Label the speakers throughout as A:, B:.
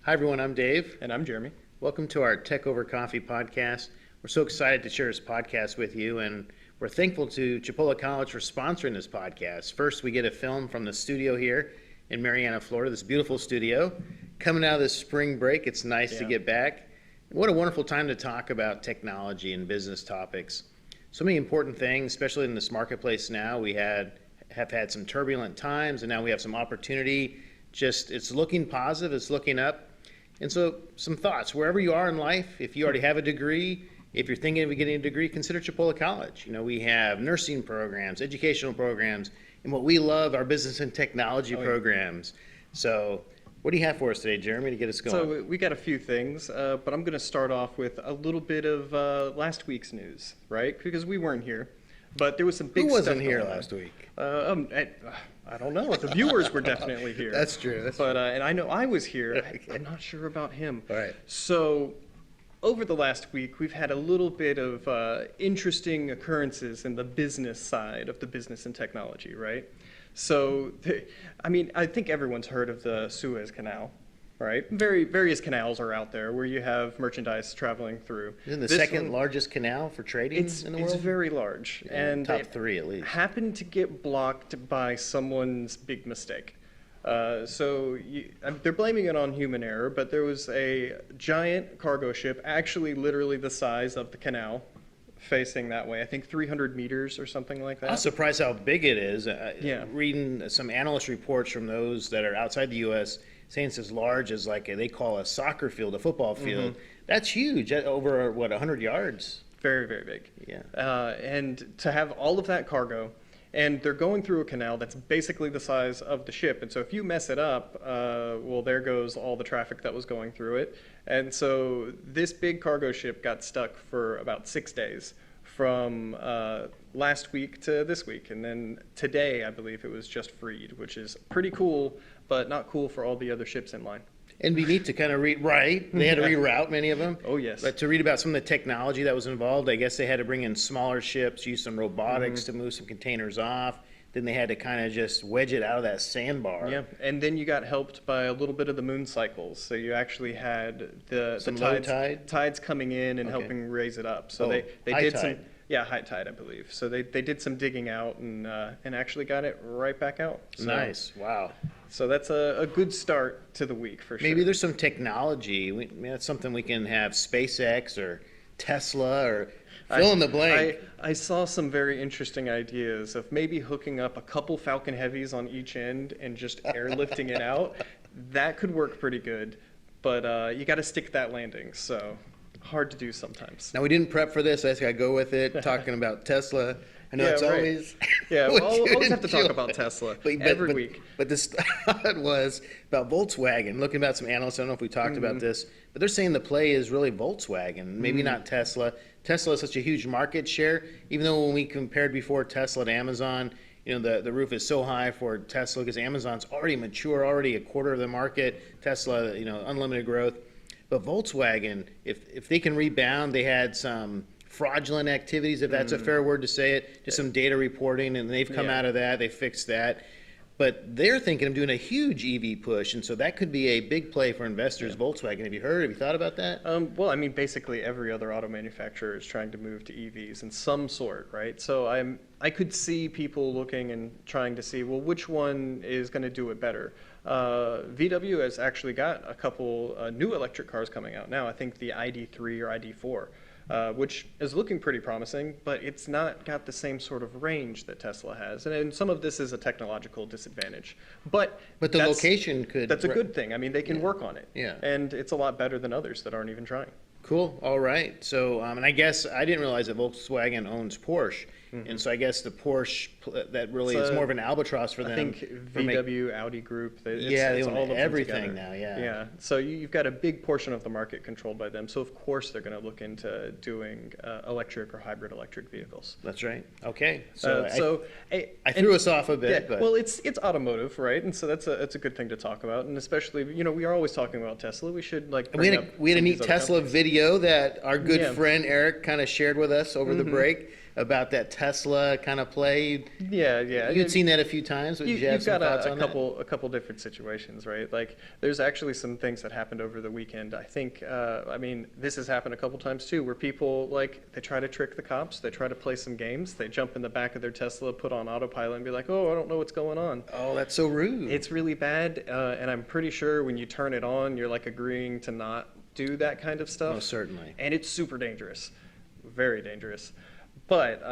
A: Hi, everyone. I'm Dave.
B: And I'm Jeremy.
A: Welcome to our Tech Over Coffee podcast. We're so excited to share this podcast with you, and we're thankful to Chipola College for sponsoring this podcast. First, we get a film from the studio here in Marianna, Florida, this beautiful studio. Coming out of this spring break, it's nice to get back. What a wonderful time to talk about technology and business topics. So many important things, especially in this marketplace now. We have had some turbulent times, and now we have some opportunity. It's looking positive, it's looking up. And so some thoughts, wherever you are in life, if you already have a degree, if you're thinking of getting a degree, consider Chipola College. You know, we have nursing programs, educational programs, and what we love, our business and technology programs. So what do you have for us today, Jeremy, to get us going?
B: So we got a few things, but I'm going to start off with a little bit of last week's news, right? Because we weren't here, but there was some big stuff.
A: Who wasn't here last week?
B: I don't know. The viewers were definitely here.
A: That's true.
B: And I know I was here. I'm not sure about him.
A: All right.
B: So over the last week, we've had a little bit of interesting occurrences in the business side of the business and technology, right? So, I think everyone's heard of the Suez Canal, right? Various canals are out there where you have merchandise traveling through.
A: Isn't the second largest canal for trading in the world?
B: It's very large.
A: Yeah,
B: and
A: top three at least.
B: Happened to get blocked by someone's big mistake. They're blaming it on human error, but there was a giant cargo ship, actually literally the size of the canal, facing that way. I think 300 meters or something like that.
A: I'm surprised how big it is. Reading some analyst reports from those that are outside the U.S., saying it's as large as they call a soccer field, a football field. That's huge. Over, 100 yards?
B: Very, very big.
A: Yeah.
B: And to have all of that cargo, and they're going through a canal that's basically the size of the ship. And so if you mess it up, there goes all the traffic that was going through it. And so this big cargo ship got stuck for about 6 days from last week to this week. And then today, I believe it was just freed, which is pretty cool, but not cool for all the other ships in line.
A: And we need to kind of read, right? They had to reroute many of them.
B: Oh, yes.
A: But to read about some of the technology that was involved, I guess they had to bring in smaller ships, use some robotics to move some containers off. Then they had to kind of just wedge it out of that sandbar.
B: Yeah, and then you got helped by a little bit of the moon cycles. So you actually had the tides coming in and helping raise it up. So they did
A: tide.
B: high tide, I believe. So they did some digging out and actually got it right back out. So,
A: nice, wow.
B: So that's a good start to the week for sure.
A: Maybe there's some technology. That's something we can have SpaceX or Tesla or fill in the blank.
B: I saw some very interesting ideas of maybe hooking up a couple Falcon Heavies on each end and just airlifting it out. That could work pretty good, but you got to stick that landing, so hard to do sometimes.
A: Now, we didn't prep for this. I just got to go with it, talking about Tesla. I know it's always...
B: Yeah, we'll always have to talk about Tesla every week.
A: But this thought was about Volkswagen. Looking about some analysts, I don't know if we talked about this, but they're saying the play is really Volkswagen, maybe not Tesla. Tesla has such a huge market share, even though when we compared before Tesla to Amazon, the roof is so high for Tesla because Amazon's already mature, already a quarter of the market. Tesla, unlimited growth. But Volkswagen, if they can rebound, they had some fraudulent activities, if that's a fair word to say it, just some data reporting, and they've come out of that, they fixed that. But they're thinking of doing a huge EV push, and so that could be a big play for investors, Volkswagen. Have you thought about that?
B: Basically every other auto manufacturer is trying to move to EVs in some sort, right? So I could see people looking and trying to see, well, which one is going to do it better? VW has actually got a couple new electric cars coming out now. I think the ID3 or ID4. Which is looking pretty promising, but it's not got the same sort of range that Tesla has. And some of this is a technological disadvantage. But
A: the location could...
B: That's a good thing. They can work on it.
A: Yeah.
B: And it's a lot better than others that aren't even trying.
A: Cool. All right. So, and I guess I didn't realize that Volkswagen owns Porsche. And so I guess the Porsche, that really is more of an albatross for them.
B: I think VW, Audi Group,
A: they own all everything now,
B: Yeah, so you've got a big portion of the market controlled by them. So of course they're going to look into doing electric or hybrid electric vehicles.
A: That's right. Okay. So I
B: threw
A: us off a bit.
B: Yeah,
A: but.
B: Well, it's automotive, right? And so that's a good thing to talk about. And especially, we are always talking about Tesla. We should
A: we had a neat Tesla video that our good friend Eric kind of shared with us over the break. about that Tesla kind of play.
B: Yeah.
A: You'd seen that a few times. Would you have
B: You've
A: some
B: got
A: thoughts
B: a
A: on that?
B: couple different situations, right? Like, there's actually some things that happened over the weekend. I think, I mean, this has happened a couple times too, where people, like, they try to trick the cops, they try to play some games, they jump in the back of their Tesla, put on autopilot, and be like, oh, I don't know what's going on.
A: Oh, that's so rude.
B: It's really bad, and I'm pretty sure when you turn it on, you're like agreeing to not do that kind of stuff.
A: Most certainly.
B: And it's super dangerous, very dangerous. But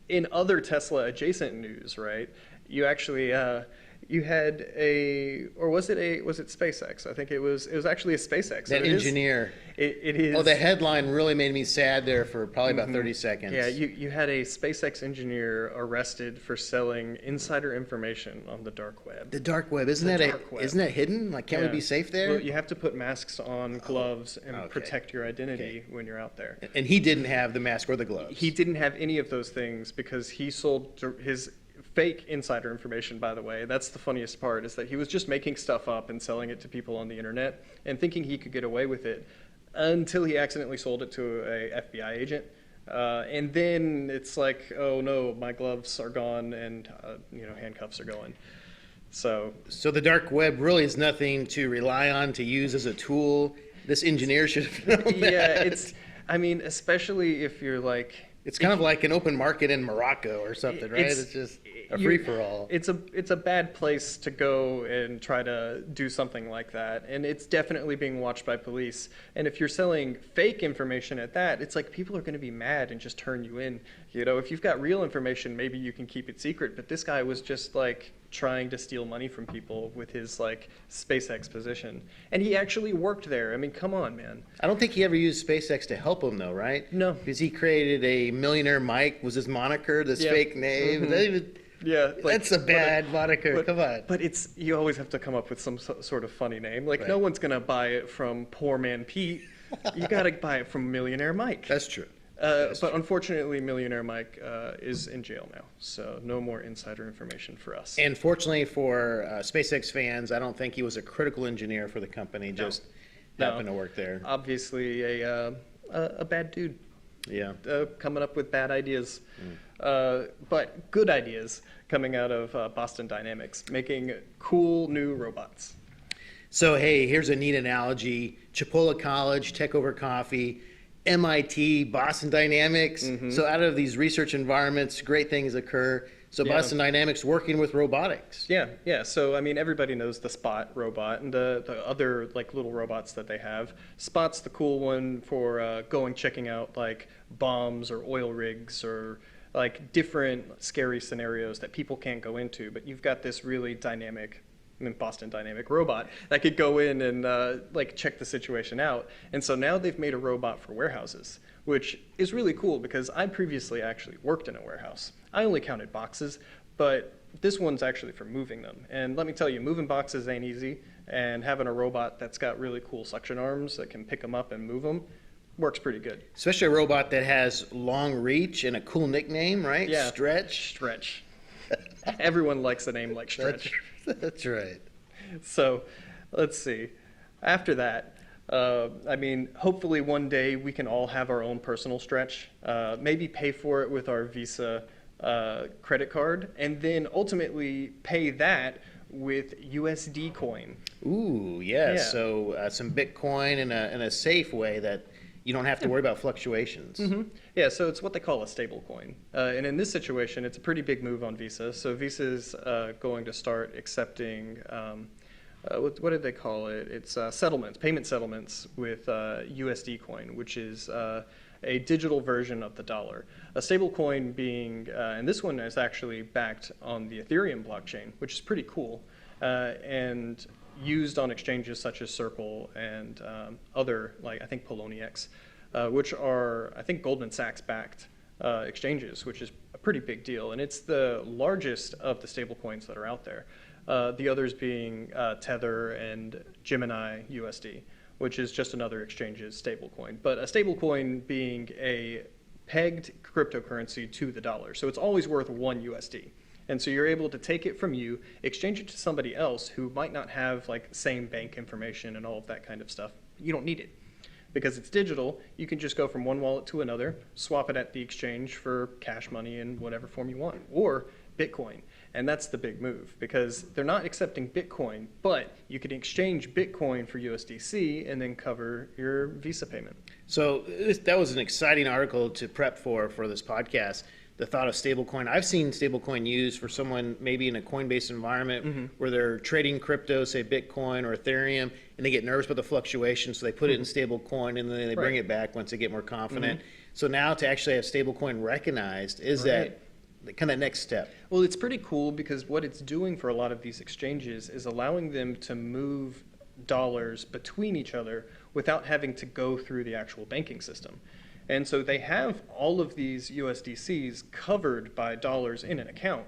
B: in other Tesla adjacent news, right? You actually you had was it SpaceX? I think it was actually a SpaceX.
A: That engineer.
B: It is.
A: Oh, the headline really made me sad there for probably about 30 seconds.
B: Yeah, you had a SpaceX engineer arrested for selling insider information on the dark web.
A: The dark web, isn't that hidden? Like, can't we be safe there?
B: Well, you have to put masks on, gloves, and
A: okay.
B: protect your identity when you're out there.
A: And he didn't have the mask or the gloves.
B: He didn't have any of those things because he sold his fake insider information, by the way. That's the funniest part, is that he was just making stuff up and selling it to people on the internet and thinking he could get away with it until he accidentally sold it to a FBI agent. And then it's like, oh no, my gloves are gone and handcuffs are going. So
A: the dark web really is nothing to rely on, to use as a tool. This engineer should have known that.
B: I mean, especially if you're like...
A: It's kind of like an open market in Morocco or something, right? It's just a free-for-all.
B: It's a bad place to go and try to do something like that. And it's definitely being watched by police. And if you're selling fake information at that, it's like people are going to be mad and just turn you in. If you've got real information, maybe you can keep it secret. But this guy was just like trying to steal money from people with his like SpaceX position. And he actually worked there. I mean, come on, man.
A: I don't think he ever used SpaceX to help him though, right?
B: No.
A: Because he created a Millionaire Mike, was his moniker, this fake name.
B: Mm-hmm.
A: That's a bad moniker. Come on.
B: But you always have to come up with some sort of funny name. Like, no one's going to buy it from Poor Man Pete. You got to buy it from Millionaire Mike.
A: That's true.
B: But unfortunately, Millionaire Mike is in jail now, so no more insider information for us.
A: And fortunately for SpaceX fans, I don't think he was a critical engineer for the company, just happened to work there.
B: Obviously a bad dude.
A: Yeah.
B: Coming up with bad ideas. But good ideas coming out of Boston Dynamics, making cool new robots.
A: So, hey, here's a neat analogy. Chipola College, Tech Over Coffee, MIT, Boston Dynamics. Mm-hmm. So out of these research environments, great things occur. So Boston Dynamics working with robotics.
B: Yeah. So, I mean, everybody knows the Spot robot and the other like little robots that they have. Spot's the cool one for checking out like bombs or oil rigs or like different scary scenarios that people can't go into. But you've got this really dynamic Boston Dynamic robot that could go in and like check the situation out. And so now they've made a robot for warehouses, which is really cool because I previously actually worked in a warehouse. I only counted boxes, but this one's actually for moving them. And let me tell you, moving boxes ain't easy, and having a robot that's got really cool suction arms that can pick them up and move them works pretty good.
A: Especially a robot that has long reach and a cool nickname, right?
B: Yeah.
A: Stretch.
B: Everyone likes a name like Stretch.
A: That's right.
B: So, let's see. After that, I mean, hopefully one day we can all have our own personal Stretch. Maybe pay for it with our Visa credit card, and then ultimately pay that with USD coin.
A: Ooh, yeah. So some Bitcoin in a safe way that you don't have to worry about fluctuations.
B: Mm-hmm. Yeah, so it's what they call a stablecoin. And in this situation, it's a pretty big move on Visa. So Visa's going to start accepting, what did they call it? It's settlements, payment settlements with USD coin, which is a digital version of the dollar. A stablecoin being, and this one is actually backed on the Ethereum blockchain, which is pretty cool. And used on exchanges such as Circle and other, like I think Poloniex, which are, I think, Goldman Sachs backed exchanges, which is a pretty big deal. And it's the largest of the stable coins that are out there. The others being Tether and Gemini USD, which is just another exchange's stablecoin. But a stablecoin being a pegged cryptocurrency to the dollar. So it's always worth one USD. And so you're able to take it from you, exchange it to somebody else who might not have like same bank information and all of that kind of stuff. You don't need it. Because it's digital, you can just go from one wallet to another, swap it at the exchange for cash money in whatever form you want, or Bitcoin. And that's the big move, because they're not accepting Bitcoin, but you can exchange Bitcoin for USDC and then cover your Visa payment.
A: So that was an exciting article to prep for this podcast. The thought of stablecoin. I've seen stablecoin used for someone maybe in a Coinbase environment where they're trading crypto, say Bitcoin or Ethereum, and they get nervous about the fluctuation, so they put it in stablecoin and then they bring it back once they get more confident. So now to actually have stablecoin recognized, is that kind of next step?
B: Well, it's pretty cool because what it's doing for a lot of these exchanges is allowing them to move dollars between each other without having to go through the actual banking system. And so they have all of these USDCs covered by dollars in an account,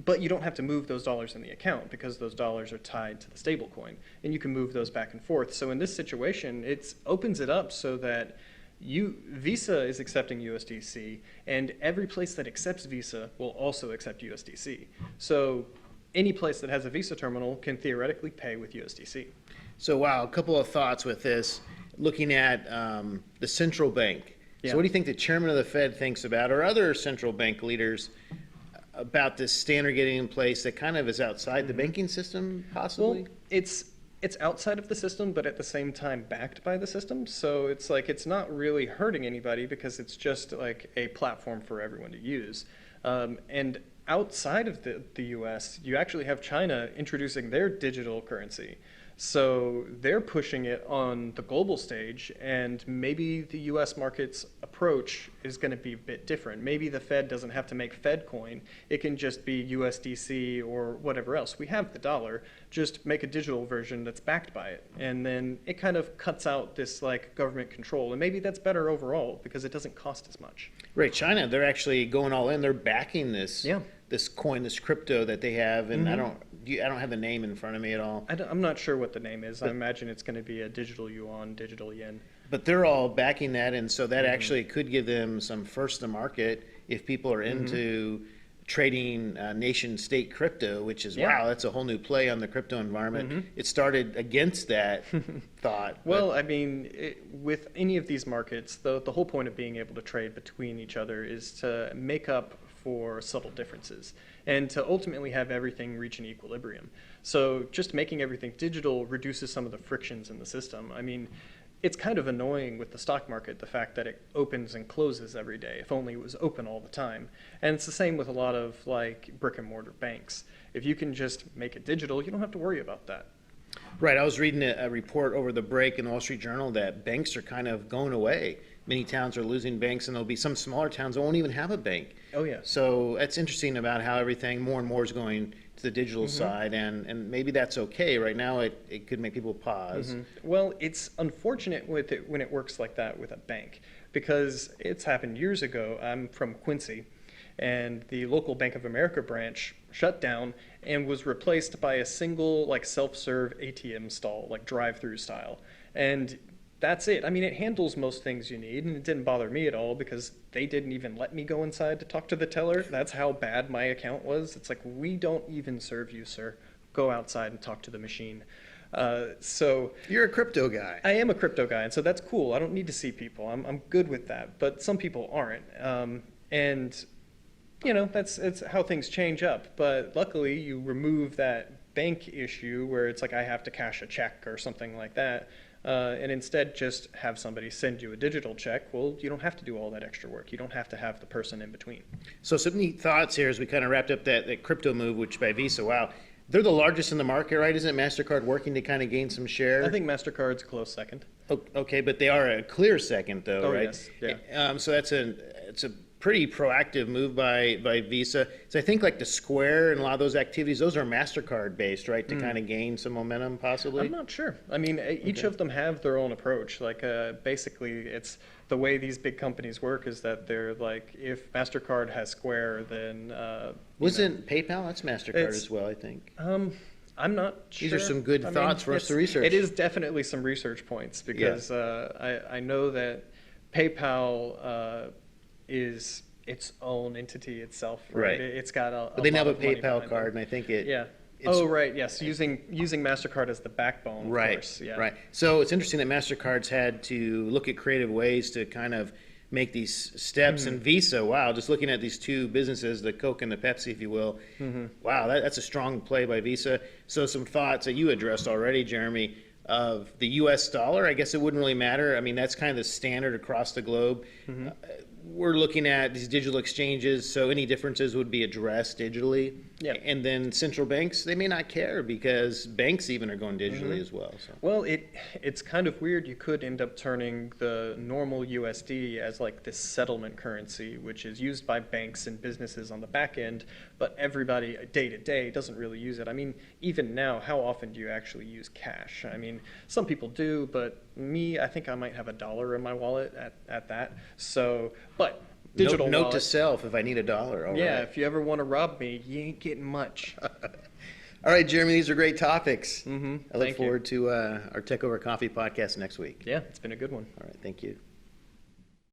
B: but you don't have to move those dollars in the account because those dollars are tied to the stablecoin, and you can move those back and forth. So in this situation, it opens it up so that Visa is accepting USDC, and every place that accepts Visa will also accept USDC. So any place that has a Visa terminal can theoretically pay with USDC.
A: So wow, a couple of thoughts with this. Looking at the central bank.
B: Yeah.
A: So what do you think the chairman of the Fed thinks about, or other central bank leaders, about this standard getting in place that kind of is outside the banking system, possibly?
B: Well, it's outside of the system, but at the same time backed by the system. So it's like it's not really hurting anybody because it's just like a platform for everyone to use. And outside of the US, you actually have China introducing their digital currency. So they're pushing it on the global stage, and maybe the US market's approach is going to be a bit different. Maybe the Fed doesn't have to make Fed coin. It can just be USDC or whatever else. We have the dollar, just make a digital version that's backed by it. And then it kind of cuts out this like government control. And maybe that's better overall because it doesn't cost as much.
A: Right, China, they're actually going all in. They're backing this this coin, this crypto that they have, and I don't have the name in front of me at all.
B: I'm not sure what the name is. I imagine it's going to be a digital yuan, digital yen.
A: But they're all backing that, and so that actually could give them some first to market if people are into trading nation-state crypto, which is, wow, that's a whole new play on the crypto environment. It started against that thought.
B: Well, I mean, with any of these markets, the whole point of being able to trade between each other is to make up for subtle differences and to ultimately have everything reach an equilibrium. So just making everything digital reduces some of the frictions in the system. I mean, it's kind of annoying with the stock market, the fact that it opens and closes every day. If only it was open all the time. And it's the same with a lot of like brick and mortar banks. If you can just make it digital, you don't have to worry about that.
A: Right. I was reading a report over the break in the Wall Street Journal that banks are kind of going away. Many towns are losing banks, and there'll be some smaller towns that won't even have a bank.
B: Oh, yeah.
A: So that's interesting about how everything more and more is going to the digital side, and maybe that's okay. Right now, it could make people pause.
B: Well, it's unfortunate with it when it works like that with a bank, because it's happened years ago. I'm from Quincy, and the local Bank of America branch shut down and was replaced by a single like self-serve ATM stall, like drive-through style. And that's it. I mean, it handles most things you need, and it didn't bother me at all because they didn't even let me go inside to talk to the teller. That's how bad my account was. It's like, we don't even serve you, sir. Go outside and talk to the machine. So
A: you're a crypto guy.
B: I am a crypto guy, and so that's cool. I don't need to see people. I'm good with that. But some people aren't. And you know, it's how things change up. But luckily, you remove that bank issue where it's like I have to cash a check or something like that. And instead just have somebody send you a digital check. Well, you don't have to do all that extra work. You don't have to have the person in between.
A: So some neat thoughts here as we kind of wrapped up that crypto move, which by Visa, wow. They're the largest in the market, right? Isn't MasterCard working to kind of gain some share?
B: I think MasterCard's a close second.
A: Okay, but they are a clear second, though, right?
B: Yes, yeah.
A: So it's a pretty proactive move by Visa. So I think like the Square and a lot of those activities, those are MasterCard based, right? To kind of gain some momentum, possibly?
B: I'm not sure. I mean, each of them have their own approach. Like basically, it's the way these big companies work is that they're like, if MasterCard has Square, then
A: Wasn't PayPal? That's MasterCard as well, I think.
B: I'm not sure.
A: These are some good thoughts for us to research.
B: It is definitely some research points because I know that PayPal is its own entity itself, right? It's got a
A: But they now
B: lot
A: have a
B: of money
A: PayPal
B: behind
A: card,
B: it.
A: and I think it it's,
B: Oh, right, yes, using MasterCard as the backbone, of
A: right,
B: course, yeah.
A: right. So it's interesting that MasterCard's had to look at creative ways to kind of make these steps. And Visa, wow, just looking at these two businesses, the Coke and the Pepsi, if you will, wow, that's a strong play by Visa. So some thoughts that you addressed already, Jeremy, of the U.S. dollar. I guess it wouldn't really matter. I mean, that's kind of the standard across the globe. We're looking at these digital exchanges, so any differences would be addressed digitally.
B: Yeah.
A: And then central banks, they may not care because banks even are going digitally as well. So.
B: Well, it's kind of weird. You could end up turning the normal USD as like this settlement currency, which is used by banks and businesses on the back end, but everybody day to day doesn't really use it. I mean, even now, how often do you actually use cash? I mean, some people do, but me, I think I might have $1 in my wallet at that. So, but digital
A: Note to
B: wallet,
A: self, if I need $1. All
B: yeah,
A: right.
B: if you ever want to rob me, you ain't getting much.
A: All right, Jeremy, these are great topics. I look
B: Thank you.
A: forward to our Tech Over Coffee podcast next week.
B: Yeah, it's been a good one.
A: All right, thank you.